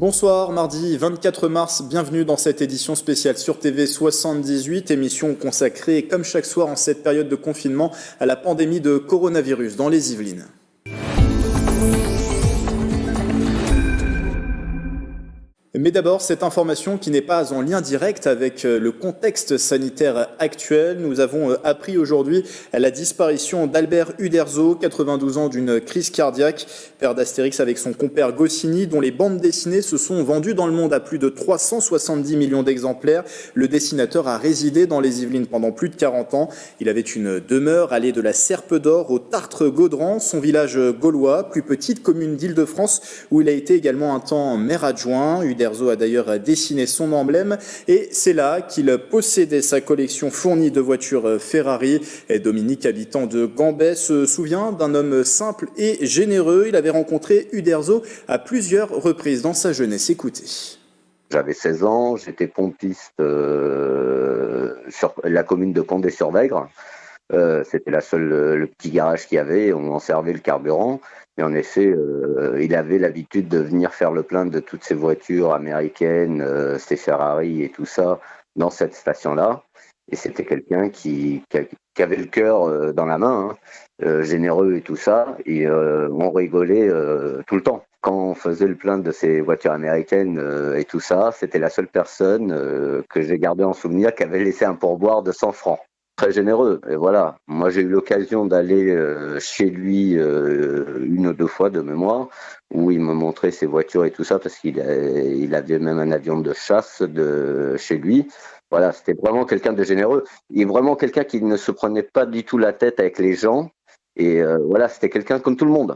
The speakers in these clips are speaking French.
Bonsoir, mardi 24 mars, bienvenue dans cette édition spéciale sur TV 78, émission consacrée comme chaque soir en cette période de confinement à la pandémie de coronavirus dans les Yvelines. Mais d'abord, cette information qui n'est pas en lien direct avec le contexte sanitaire actuel. Nous avons appris aujourd'hui la disparition d'Albert Uderzo, 92 ans, d'une crise cardiaque, père d'Astérix avec son compère Goscinny, dont les bandes dessinées se sont vendues dans le monde à plus de 370 millions d'exemplaires. Le dessinateur a résidé dans les Yvelines pendant plus de 40 ans. Il avait une demeure allée de la Serpe d'Or au Tartre-Gaudran, son village gaulois, plus petite commune d'Île-de-France, où il a été également un temps maire adjoint. Uderzo a d'ailleurs dessiné son emblème et c'est là qu'il possédait sa collection fournie de voitures Ferrari. Et Dominique, habitant de Gambais, se souvient d'un homme simple et généreux. Il avait rencontré Uderzo à plusieurs reprises dans sa jeunesse. Écoutez. J'avais 16 ans, j'étais pompiste sur la commune de Condé-sur-Vègre. C'était le petit garage qu'il y avait, on en servait le carburant. Et en effet, il avait l'habitude de venir faire le plein de toutes ces voitures américaines, ces Ferrari et tout ça, dans cette station-là. Et c'était quelqu'un qui avait le cœur dans la main, généreux et tout ça. Et on rigolait tout le temps. Quand on faisait le plein de ces voitures américaines et tout ça, c'était la seule personne que j'ai gardé en souvenir qui avait laissé un pourboire de 100 francs. Très généreux, et voilà. Moi, j'ai eu l'occasion d'aller chez lui une ou deux fois de mémoire, où il me montrait ses voitures et tout ça, parce qu'il avait même un avion de chasse chez lui. Voilà, c'était vraiment quelqu'un de généreux. Il est vraiment quelqu'un qui ne se prenait pas du tout la tête avec les gens. Et voilà, c'était quelqu'un comme tout le monde.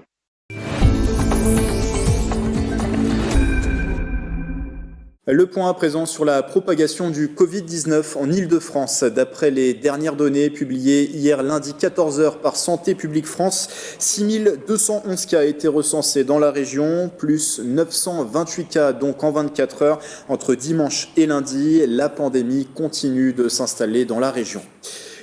Le point à présent sur la propagation du Covid-19 en Île-de-France. D'après les dernières données publiées hier lundi 14h par Santé publique France, 6211 cas ont été recensés dans la région, plus 928 cas donc en 24 heures. Entre dimanche et lundi, la pandémie continue de s'installer dans la région.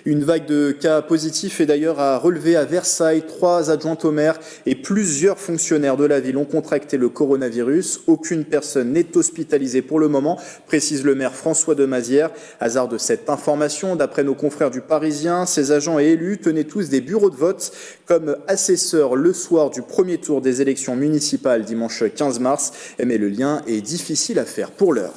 Une vague de cas positifs est d'ailleurs à relever à Versailles. 3 adjointes au maire et plusieurs fonctionnaires de la ville ont contracté le coronavirus. Aucune personne n'est hospitalisée pour le moment, précise le maire François de Mazières. Hasard de cette information, d'après nos confrères du Parisien, ces agents et élus tenaient tous des bureaux de vote comme assesseurs le soir du premier tour des élections municipales dimanche 15 mars. Mais le lien est difficile à faire pour l'heure.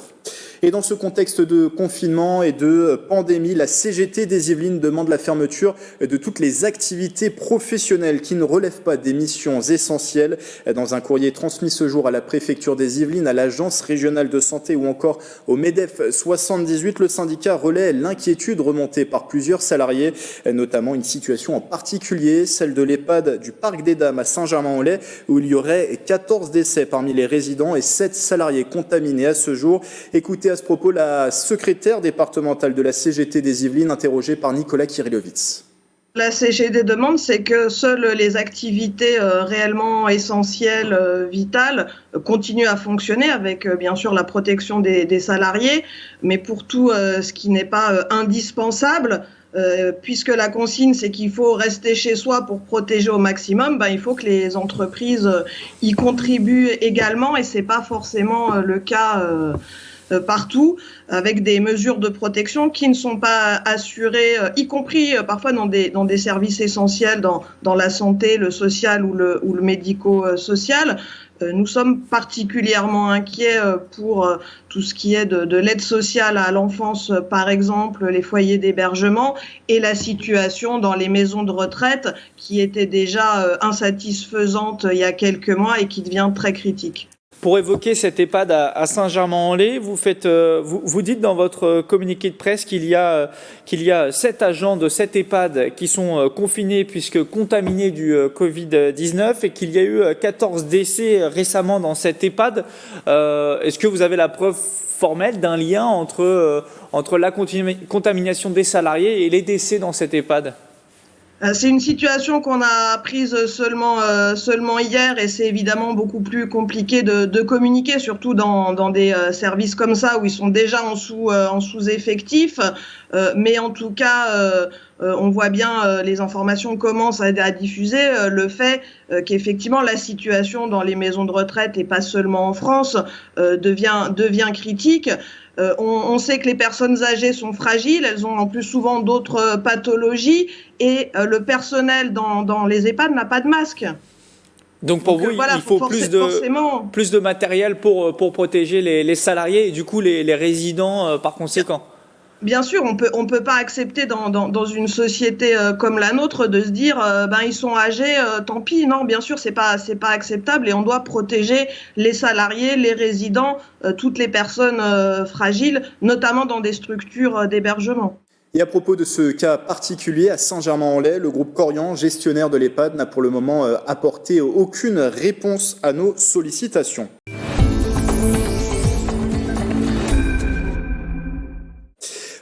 Et dans ce contexte de confinement et de pandémie, la CGT des Yvelines demande la fermeture de toutes les activités professionnelles qui ne relèvent pas des missions essentielles. Dans un courrier transmis ce jour à la préfecture des Yvelines, à l'Agence régionale de santé ou encore au MEDEF 78, le syndicat relaie l'inquiétude remontée par plusieurs salariés, notamment une situation en particulier, celle de l'EHPAD du Parc des Dames à Saint-Germain-en-Laye, où il y aurait 14 décès parmi les résidents et 7 salariés contaminés à ce jour. Écoutez à ce propos la secrétaire départementale de la CGT des Yvelines, interrogée par Nicolas Kyrilovitz. La CGT demande, c'est que seules les activités réellement essentielles, vitales, continuent à fonctionner avec bien sûr la protection des salariés, mais pour tout ce qui n'est pas indispensable, puisque la consigne c'est qu'il faut rester chez soi pour protéger au maximum, il faut que les entreprises y contribuent également, et c'est pas forcément le cas partout, avec des mesures de protection qui ne sont pas assurées, y compris parfois dans des services essentiels, dans la santé, le social ou le médico-social. Nous sommes particulièrement inquiets pour tout ce qui est de l'aide sociale à l'enfance, par exemple, les foyers d'hébergement, et la situation dans les maisons de retraite qui était déjà insatisfaisante il y a quelques mois et qui devient très critique. Pour évoquer cette EHPAD à Saint-Germain-en-Laye, vous dites dans votre communiqué de presse qu'il y a 7 agents de cette EHPAD qui sont confinés puisque contaminés du Covid-19 et qu'il y a eu 14 décès récemment dans cette EHPAD. Est-ce que vous avez la preuve formelle d'un lien entre la contamination des salariés et les décès dans cette EHPAD ? C'est une situation qu'on a apprise seulement hier et c'est évidemment beaucoup plus compliqué de communiquer, surtout dans des services comme ça où ils sont déjà en sous-effectif. Mais en tout cas, on voit bien les informations commencent à diffuser le fait qu'effectivement la situation dans les maisons de retraite et pas seulement en France devient critique. On sait que les personnes âgées sont fragiles, elles ont en plus souvent d'autres pathologies et le personnel dans les EHPAD n'a pas de masque. Donc pour vous, il faut plus de matériel pour protéger les salariés et du coup les résidents par conséquent. Bien sûr, on peut pas accepter dans une société comme la nôtre de se dire ils sont âgés, tant pis. Non, bien sûr, c'est pas acceptable et on doit protéger les salariés, les résidents, toutes les personnes fragiles, notamment dans des structures d'hébergement. Et à propos de ce cas particulier à Saint-Germain-en-Laye, le groupe Corian, gestionnaire de l'EHPAD, n'a pour le moment apporté aucune réponse à nos sollicitations.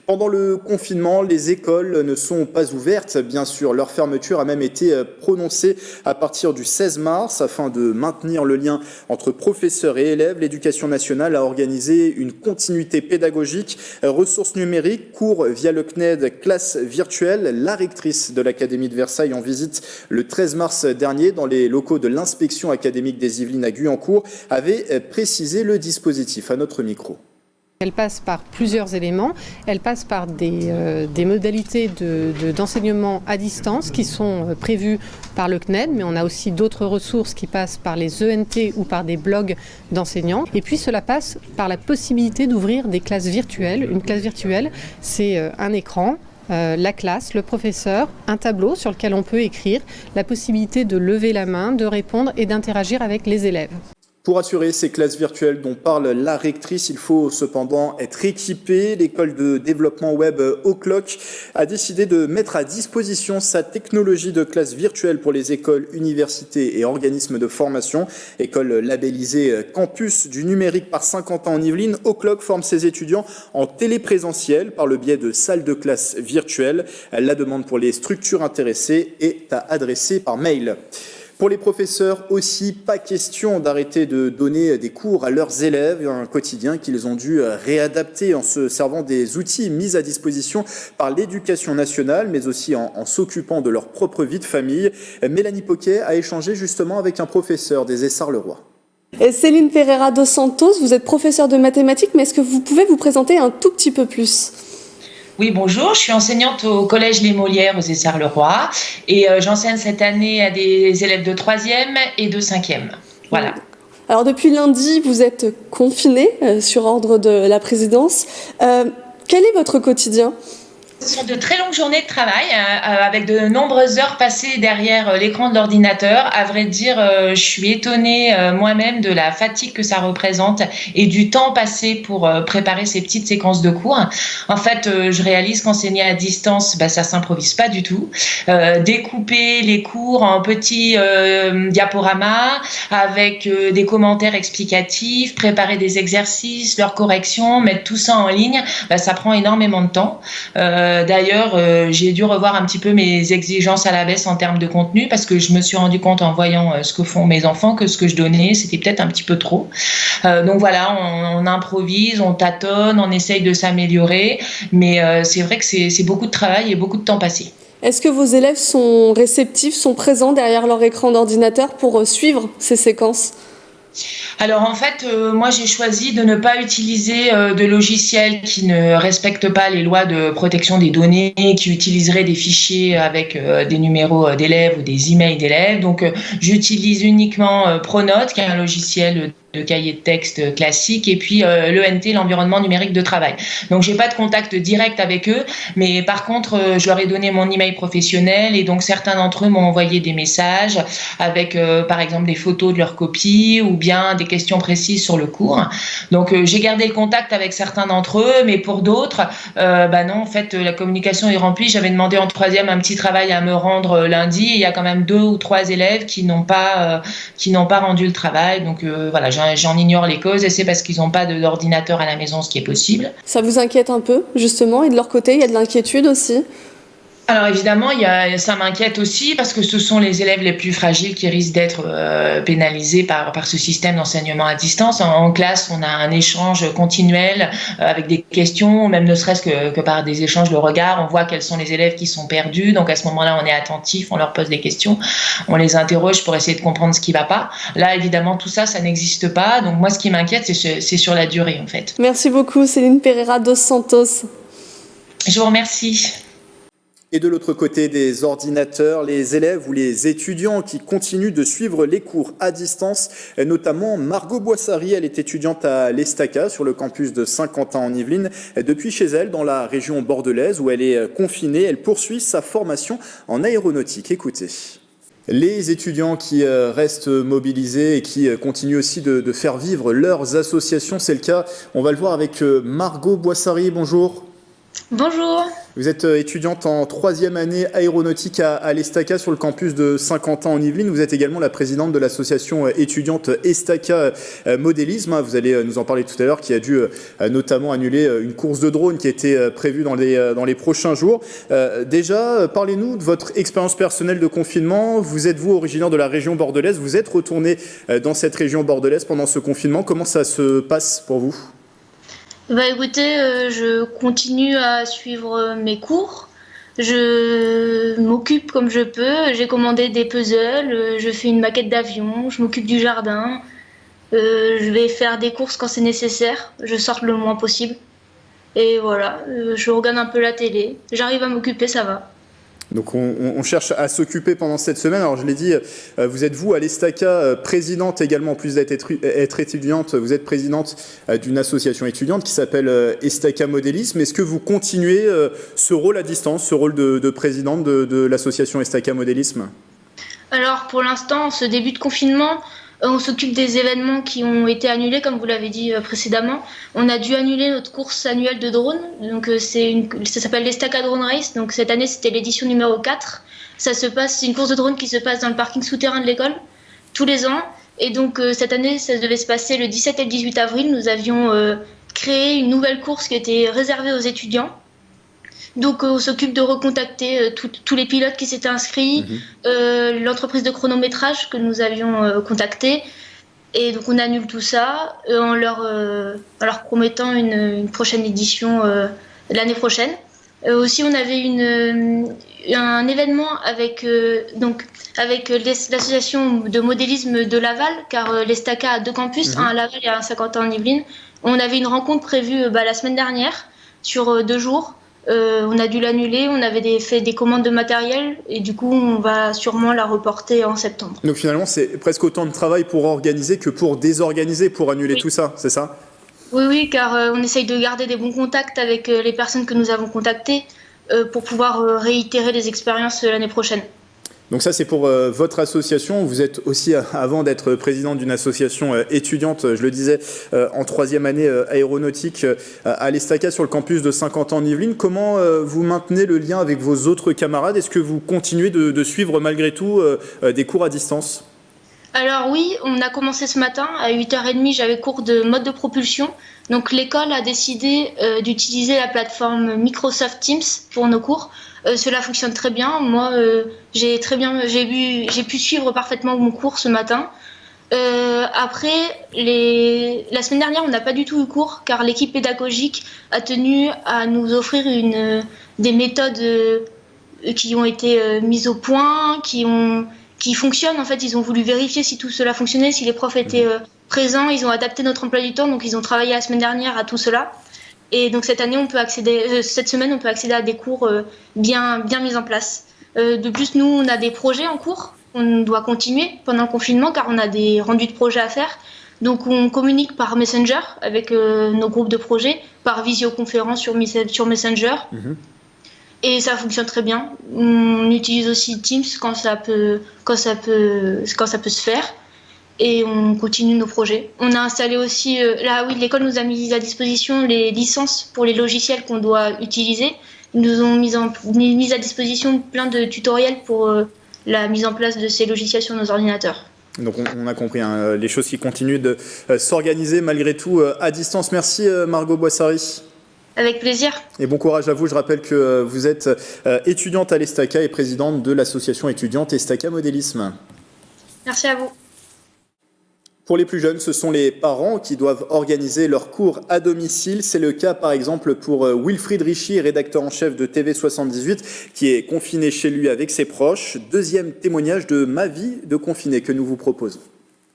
Pendant le confinement, les écoles ne sont pas ouvertes, bien sûr. Leur fermeture a même été prononcée à partir du 16 mars. Afin de maintenir le lien entre professeurs et élèves, l'Éducation nationale a organisé une continuité pédagogique, ressources numériques, cours via le CNED, classe virtuelle. La rectrice de l'Académie de Versailles en visite le 13 mars dernier dans les locaux de l'inspection académique des Yvelines à Guyancourt avait précisé le dispositif à notre micro. Elle passe par plusieurs éléments. Elle passe par des modalités d'enseignement à distance qui sont prévues par le CNED, mais on a aussi d'autres ressources qui passent par les ENT ou par des blogs d'enseignants. Et puis cela passe par la possibilité d'ouvrir des classes virtuelles. Une classe virtuelle, c'est un écran, la classe, le professeur, un tableau sur lequel on peut écrire, la possibilité de lever la main, de répondre et d'interagir avec les élèves. Pour assurer ces classes virtuelles dont parle la rectrice, il faut cependant être équipé. L'école de développement web O'Clock a décidé de mettre à disposition sa technologie de classe virtuelle pour les écoles, universités et organismes de formation. École labellisée Campus du numérique par Saint-Quentin en Yvelines, O'Clock forme ses étudiants en téléprésentiel par le biais de salles de classe virtuelles. La demande pour les structures intéressées est à adresser par mail. Pour les professeurs aussi, pas question d'arrêter de donner des cours à leurs élèves, un quotidien qu'ils ont dû réadapter en se servant des outils mis à disposition par l'Éducation nationale, mais aussi en s'occupant de leur propre vie de famille. Mélanie Poquet a échangé justement avec un professeur des Essarts-le-Roi. Céline Pereira dos Santos, vous êtes professeure de mathématiques, mais est-ce que vous pouvez vous présenter un tout petit peu plus ? Oui, bonjour, je suis enseignante au collège Les Molières aux Essarts-le-Roi et j'enseigne cette année à des élèves de 3e et de 5e. Voilà. Alors depuis lundi, vous êtes confinée sur ordre de la présidence. Quel est votre quotidien ? Ce sont de très longues journées de travail avec de nombreuses heures passées derrière l'écran de l'ordinateur. À vrai dire, je suis étonnée moi-même de la fatigue que ça représente et du temps passé pour préparer ces petites séquences de cours. En fait, je réalise qu'enseigner à distance, ça s'improvise pas du tout. Découper les cours en petits diaporamas avec des commentaires explicatifs, préparer des exercices, leurs corrections, mettre tout ça en ligne, ça prend énormément de temps. D'ailleurs, j'ai dû revoir un petit peu mes exigences à la baisse en termes de contenu parce que je me suis rendu compte en voyant ce que font mes enfants que ce que je donnais, c'était peut-être un petit peu trop. Donc voilà, on improvise, on tâtonne, on essaye de s'améliorer, mais c'est vrai que c'est beaucoup de travail et beaucoup de temps passé. Est-ce que vos élèves sont réceptifs, sont présents derrière leur écran d'ordinateur pour suivre ces séquences ? Alors en fait, moi j'ai choisi de ne pas utiliser de logiciels qui ne respectent pas les lois de protection des données, qui utiliseraient des fichiers avec des numéros d'élèves ou des emails d'élèves. Donc j'utilise uniquement Pronote, qui est un logiciel de cahier de texte classique, et puis l'ENT, l'environnement numérique de travail. Donc j'ai pas de contact direct avec eux, mais par contre je leur ai donné mon email professionnel et donc certains d'entre eux m'ont envoyé des messages avec par exemple des photos de leurs copies ou bien des questions précises sur le cours. Donc j'ai gardé le contact avec certains d'entre eux, mais pour d'autres, non, en fait la communication est remplie. J'avais demandé en 3e un petit travail à me rendre lundi, et il y a quand même 2 ou 3 élèves qui n'ont pas rendu le travail. Donc voilà, j'en ignore les causes et c'est parce qu'ils n'ont pas d'ordinateur à la maison, ce qui est possible. Ça vous inquiète un peu, justement, et de leur côté, il y a de l'inquiétude aussi ? Alors évidemment, ça m'inquiète aussi parce que ce sont les élèves les plus fragiles qui risquent d'être pénalisés par ce système d'enseignement à distance. En classe, on a un échange continuel avec des questions, même ne serait-ce que par des échanges de regards. On voit quels sont les élèves qui sont perdus. Donc à ce moment-là, on est attentif, on leur pose des questions, on les interroge pour essayer de comprendre ce qui ne va pas. Là, évidemment, tout ça, ça n'existe pas. Donc moi, ce qui m'inquiète, c'est sur la durée, en fait. Merci beaucoup, Céline Pereira dos Santos. Je vous remercie. Et de l'autre côté des ordinateurs, les élèves ou les étudiants qui continuent de suivre les cours à distance, notamment Margot Boissary, elle est étudiante à l'Estaca sur le campus de Saint-Quentin en Yvelines. Depuis chez elle, dans la région bordelaise où elle est confinée, elle poursuit sa formation en aéronautique. Écoutez. Les étudiants qui restent mobilisés et qui continuent aussi de faire vivre leurs associations, c'est le cas. On va le voir avec Margot Boissary. Bonjour. Bonjour. Vous êtes étudiante en 3e année aéronautique à l'Estaca sur le campus de Saint-Quentin en Yvelines. Vous êtes également la présidente de l'association étudiante Estaca Modélisme. Vous allez nous en parler tout à l'heure, qui a dû notamment annuler une course de drone qui était prévue dans les prochains jours. Déjà, parlez-nous de votre expérience personnelle de confinement. Vous êtes originaire de la région bordelaise. Vous êtes retourné dans cette région bordelaise pendant ce confinement. Comment ça se passe pour vous ? Bah écoutez, je continue à suivre mes cours. Je m'occupe comme je peux. J'ai commandé des puzzles, je fais une maquette d'avion, je m'occupe du jardin. Je vais faire des courses quand c'est nécessaire. Je sors le moins possible. Et voilà, je regarde un peu la télé. J'arrive à m'occuper, ça va. Donc on cherche à s'occuper pendant cette semaine. Alors je l'ai dit, vous êtes à l'Estaca présidente également, en plus d'être étudiante, vous êtes présidente d'une association étudiante qui s'appelle Estaca Modélisme. Est-ce que vous continuez ce rôle à distance, ce rôle de présidente de l'association Estaca Modélisme ? Alors pour l'instant, en ce début de confinement, on s'occupe des événements qui ont été annulés, comme vous l'avez dit précédemment. On a dû annuler notre course annuelle de drone. Donc ça s'appelle l'Estaca Drone Race. Donc cette année, c'était l'édition numéro 4. C'est une course de drone qui se passe dans le parking souterrain de l'école tous les ans. Et donc cette année, ça devait se passer le 17 et le 18 avril. Nous avions créé une nouvelle course qui était réservée aux étudiants. Donc on s'occupe de recontacter tous les pilotes qui s'étaient inscrits, l'entreprise de chronométrage que nous avions contactée. Et donc on annule tout ça en leur promettant une prochaine édition l'année prochaine. Aussi on avait un événement avec l'association de modélisme de Laval, car l'Estaca a 2 campus, un à Laval et un à Saint-Quentin en Yvelines. On avait une rencontre prévue la semaine dernière sur 2 jours. On a dû l'annuler, on avait fait des commandes de matériel et du coup on va sûrement la reporter en septembre. Donc finalement c'est presque autant de travail pour organiser que pour désorganiser, pour annuler tout ça, c'est ça ? Oui, car on essaye de garder des bons contacts avec les personnes que nous avons contactées pour pouvoir réitérer les expériences l'année prochaine. Donc ça, c'est pour votre association. Vous êtes aussi, avant d'être présidente d'une association étudiante, je le disais, en 3e année aéronautique à l'Estaca sur le campus de Saint-Quentin en Yvelines. Comment vous maintenez le lien avec vos autres camarades ? Est-ce que vous continuez de suivre malgré tout des cours à distance ? Alors oui, on a commencé ce matin à 8h30, j'avais cours de mode de propulsion. Donc l'école a décidé d'utiliser la plateforme Microsoft Teams pour nos cours. Cela fonctionne très bien. Moi, j'ai pu suivre parfaitement mon cours ce matin. Après, la semaine dernière, on n'a pas du tout eu cours car l'équipe pédagogique a tenu à nous offrir des méthodes qui ont été mises au point, qui fonctionnent. En fait, ils ont voulu vérifier si tout cela fonctionnait, si les profs étaient présents. Ils ont adapté notre emploi du temps, donc ils ont travaillé la semaine dernière à tout cela. Et donc cette semaine, on peut accéder à des cours bien mis en place. De plus, nous, on a des projets en cours. On doit continuer pendant le confinement car on a des rendus de projets à faire. Donc on communique par Messenger avec nos groupes de projets, par visioconférence sur Messenger. Et ça fonctionne très bien. On utilise aussi Teams quand ça peut se faire. Et on continue nos projets. On a installé aussi, l'école nous a mis à disposition les licences pour les logiciels qu'on doit utiliser. Ils nous ont mis à disposition plein de tutoriels pour la mise en place de ces logiciels sur nos ordinateurs. Donc on a compris, les choses qui continuent de s'organiser malgré tout à distance. Merci Margot Boissary. Avec plaisir. Et bon courage à vous. Je rappelle que vous êtes étudiante à l'Estaca et présidente de l'association étudiante Estaca Modélisme. Merci à vous. Pour les plus jeunes, ce sont les parents qui doivent organiser leurs cours à domicile. C'est le cas par exemple pour Wilfried Richy, rédacteur en chef de TV78, qui est confiné chez lui avec ses proches. Deuxième témoignage de Ma vie de confiné que nous vous proposons.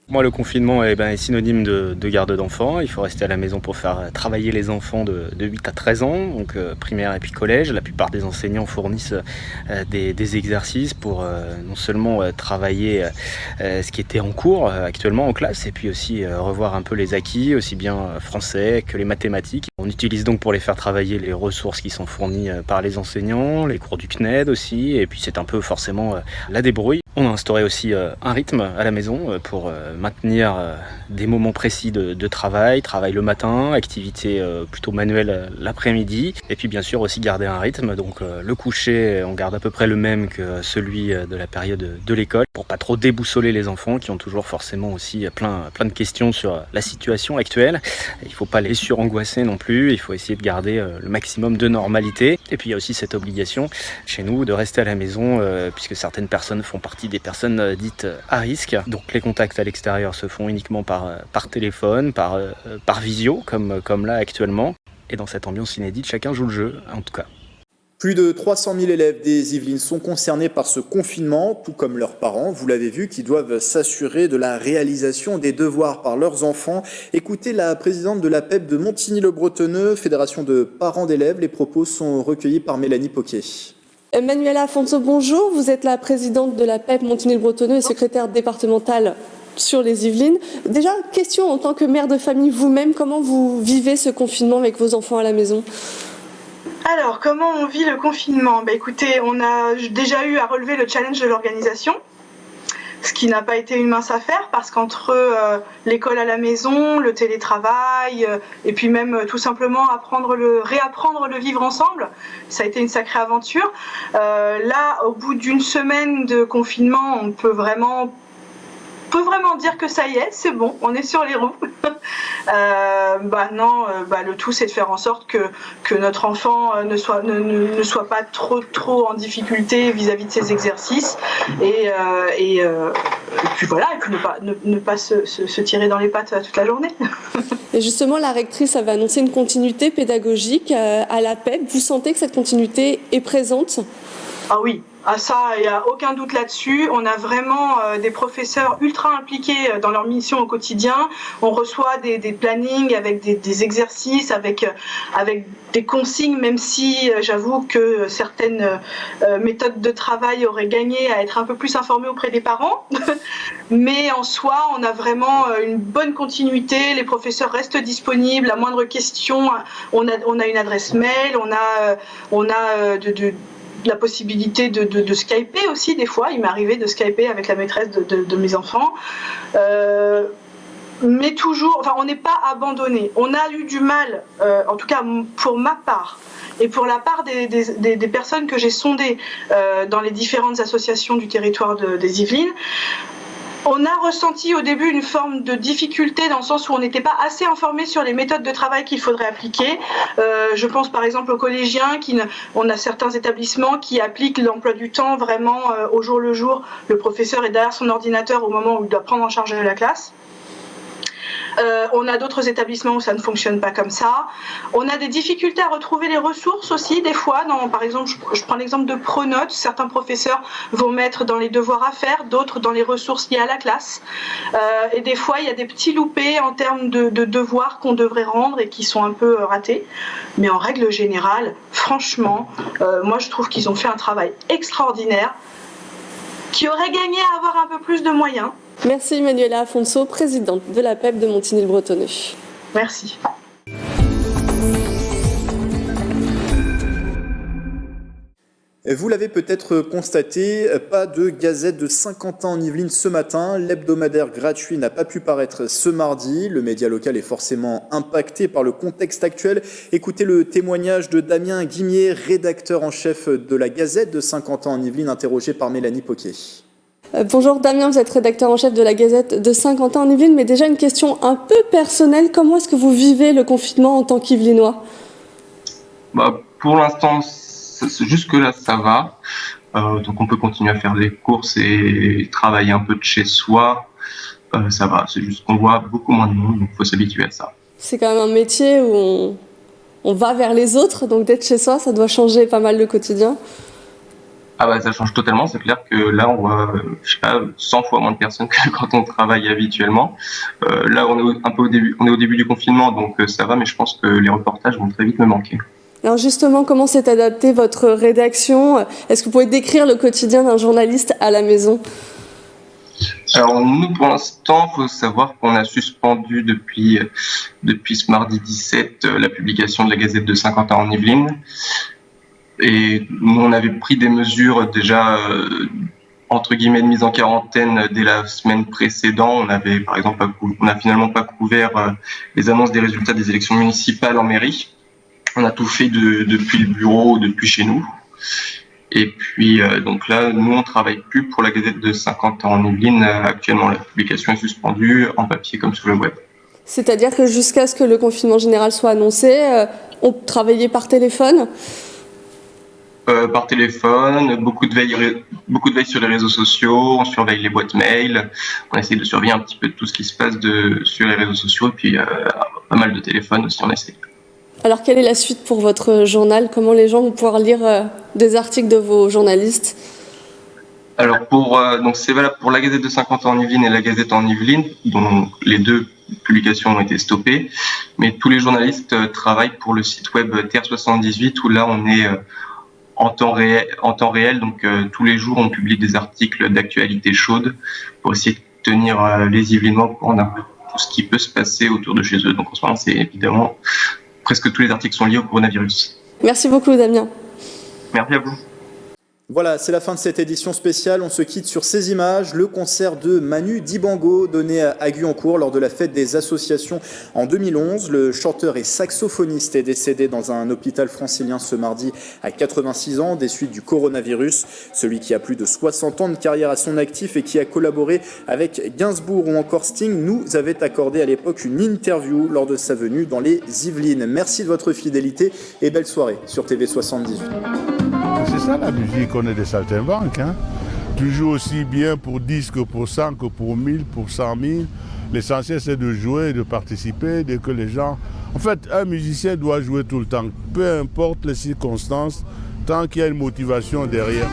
Moi, le confinement est synonyme de garde d'enfants. Il faut rester à la maison pour faire travailler les enfants de 8 à 13 ans, donc primaire et puis collège. La plupart des enseignants fournissent des exercices pour non seulement travailler ce qui était en cours actuellement en classe, et puis aussi revoir un peu les acquis, aussi bien français que les mathématiques. On utilise donc pour les faire travailler les ressources qui sont fournies par les enseignants, les cours du CNED aussi, et puis c'est un peu forcément la débrouille. On a instauré aussi un rythme à la maison pour maintenir des moments précis de travail le matin, activité plutôt manuelle l'après-midi, et puis bien sûr aussi garder un rythme, donc le coucher on garde à peu près le même que celui de la période de l'école, pour pas trop déboussoler les enfants qui ont toujours forcément aussi plein de questions sur la situation actuelle. Il faut pas les surangoisser non plus, il faut essayer de garder le maximum de normalité, et puis il y a aussi cette obligation chez nous de rester à la maison puisque certaines personnes font partie des personnes dites à risque, donc les contacts à l'extérieur se font uniquement par téléphone, par visio, comme là actuellement. Et dans cette ambiance inédite, chacun joue le jeu, en tout cas. Plus de 300 000 élèves des Yvelines sont concernés par ce confinement, tout comme leurs parents, vous l'avez vu, qui doivent s'assurer de la réalisation des devoirs par leurs enfants. Écoutez la présidente de l'APEP de Montigny-le-Bretonneux, fédération de parents d'élèves. Les propos sont recueillis par Mélanie Poquet. Manuela Afonso, bonjour. Vous êtes la présidente de l'APEP Montigny-le-Bretonneux et secrétaire départementale sur les Yvelines. Déjà, question en tant que mère de famille vous-même, comment vous vivez ce confinement avec vos enfants à la maison ? Alors, comment on vit le confinement ? Écoutez, on a déjà eu à relever le challenge de l'organisation, ce qui n'a pas été une mince affaire parce qu'entre l'école à la maison, le télétravail et puis même tout simplement réapprendre le vivre ensemble, ça a été une sacrée aventure. Là, au bout d'une semaine de confinement, on peut vraiment dire que ça y est, c'est bon, on est sur les roues. Le tout c'est de faire en sorte que notre enfant ne soit pas trop en difficulté vis-à-vis de ses exercices et puis voilà, et puis ne pas se tirer dans les pattes toute la journée. Et justement, la rectrice avait annoncé une continuité pédagogique à l'APEP. Vous sentez que cette continuité est présente ? Ah oui. Ah ça, il n'y a aucun doute là-dessus. On a vraiment des professeurs ultra impliqués dans leur mission au quotidien. On reçoit des plannings avec des exercices, avec des consignes, même si j'avoue que certaines méthodes de travail auraient gagné à être un peu plus informées auprès des parents. Mais en soi, on a vraiment une bonne continuité. Les professeurs restent disponibles. La moindre question, on a une adresse mail, on a la possibilité de skyper aussi des fois. Il m'est arrivé de skyper avec la maîtresse de mes enfants. Mais toujours, on n'est pas abandonné. On a eu du mal, en tout cas pour ma part, et pour la part des personnes que j'ai sondées dans les différentes associations du territoire des Yvelines. On a ressenti au début une forme de difficulté dans le sens où on n'était pas assez informé sur les méthodes de travail qu'il faudrait appliquer. Je pense par exemple aux collégiens, on a certains établissements qui appliquent l'emploi du temps vraiment au jour le jour. Le professeur est derrière son ordinateur au moment où il doit prendre en charge la classe. On a d'autres établissements où ça ne fonctionne pas comme ça. On a des difficultés à retrouver les ressources aussi, des fois. Par exemple, je prends l'exemple de Pronote. Certains professeurs vont mettre dans les devoirs à faire, d'autres dans les ressources liées à la classe. Et des fois, il y a des petits loupés en termes de devoirs qu'on devrait rendre et qui sont un peu ratés. Mais en règle générale, franchement, moi je trouve qu'ils ont fait un travail extraordinaire qui aurait gagné à avoir un peu plus de moyens. Merci Manuela Afonso, présidente de l'APEP de Montigny-le-Bretonneux. Merci. Vous l'avez peut-être constaté, pas de gazette de Saint-Quentin en Yvelines ce matin. L'hebdomadaire gratuit n'a pas pu paraître ce mardi. Le média local est forcément impacté par le contexte actuel. Écoutez le témoignage de Damien Guimier, rédacteur en chef de la Gazette de Saint-Quentin en Yvelines, interrogé par Mélanie Poquet. Bonjour Damien, vous êtes rédacteur en chef de la Gazette de Saint-Quentin en Yvelines, mais déjà une question un peu personnelle. Comment est-ce que vous vivez le confinement en tant qu'Yvelinois ? Pour l'instant, jusque-là, ça va. Donc on peut continuer à faire des courses et travailler un peu de chez soi. Ça va, c'est juste qu'on voit beaucoup moins de monde, donc il faut s'habituer à ça. C'est quand même un métier où on va vers les autres, donc d'être chez soi, ça doit changer pas mal le quotidien. Ça change totalement, c'est clair que là on voit 100 fois moins de personnes que quand on travaille habituellement. Là on est au début du confinement, donc ça va, mais je pense que les reportages vont très vite me manquer. Alors justement, comment s'est adaptée votre rédaction ? Est-ce que vous pouvez décrire le quotidien d'un journaliste à la maison ? Alors nous, pour l'instant, il faut savoir qu'on a suspendu depuis ce mardi 17 la publication de la Gazette de Saint-Quentin en Yvelines. Et nous, on avait pris des mesures déjà, entre guillemets, de mise en quarantaine dès la semaine précédente. On n'a finalement pas couvert les annonces des résultats des élections municipales en mairie. On a tout fait depuis le bureau, depuis chez nous. Et puis, donc là, nous, on travaille plus pour la Gazette de Saint-Quentin en Yvelines. Actuellement, la publication est suspendue en papier comme sur le web. C'est-à-dire que jusqu'à ce que le confinement général soit annoncé, on travaillait par téléphone ? Par téléphone, beaucoup de veille sur les réseaux sociaux, on surveille les boîtes mail, on essaie de surveiller un petit peu tout ce qui se passe sur les réseaux sociaux, et puis pas mal de téléphones aussi, on essaie. Alors, quelle est la suite pour votre journal ? Comment les gens vont pouvoir lire des articles de vos journalistes ? Alors, donc c'est valable pour la Gazette de Saint-Quentin en Yvelines et la Gazette en Yvelines, dont les deux publications ont été stoppées, mais tous les journalistes travaillent pour le site web Terre 78, où là, on est en temps réel, donc tous les jours, on publie des articles d'actualité chaude pour essayer de tenir les Yvelinois au courant d'un peu tout ce qui peut se passer autour de chez eux. Donc en ce moment, c'est évidemment, presque tous les articles sont liés au coronavirus. Merci beaucoup, Damien. Merci à vous. Voilà, c'est la fin de cette édition spéciale. On se quitte sur ces images. Le concert de Manu Dibango donné à Guyancourt lors de la fête des associations en 2011. Le chanteur et saxophoniste est décédé dans un hôpital francilien ce mardi à 86 ans des suites du coronavirus. Celui qui a plus de 60 ans de carrière à son actif et qui a collaboré avec Gainsbourg ou encore Sting nous avait accordé à l'époque une interview lors de sa venue dans les Yvelines. Merci de votre fidélité et belle soirée sur TV78. C'est ça la musique, on est des saltimbanques. Hein? Tu joues aussi bien pour 10 que pour 100, que pour 1000, pour 100 000. L'essentiel c'est de jouer, de participer, dès que les gens... En fait, un musicien doit jouer tout le temps, peu importe les circonstances, tant qu'il y a une motivation derrière.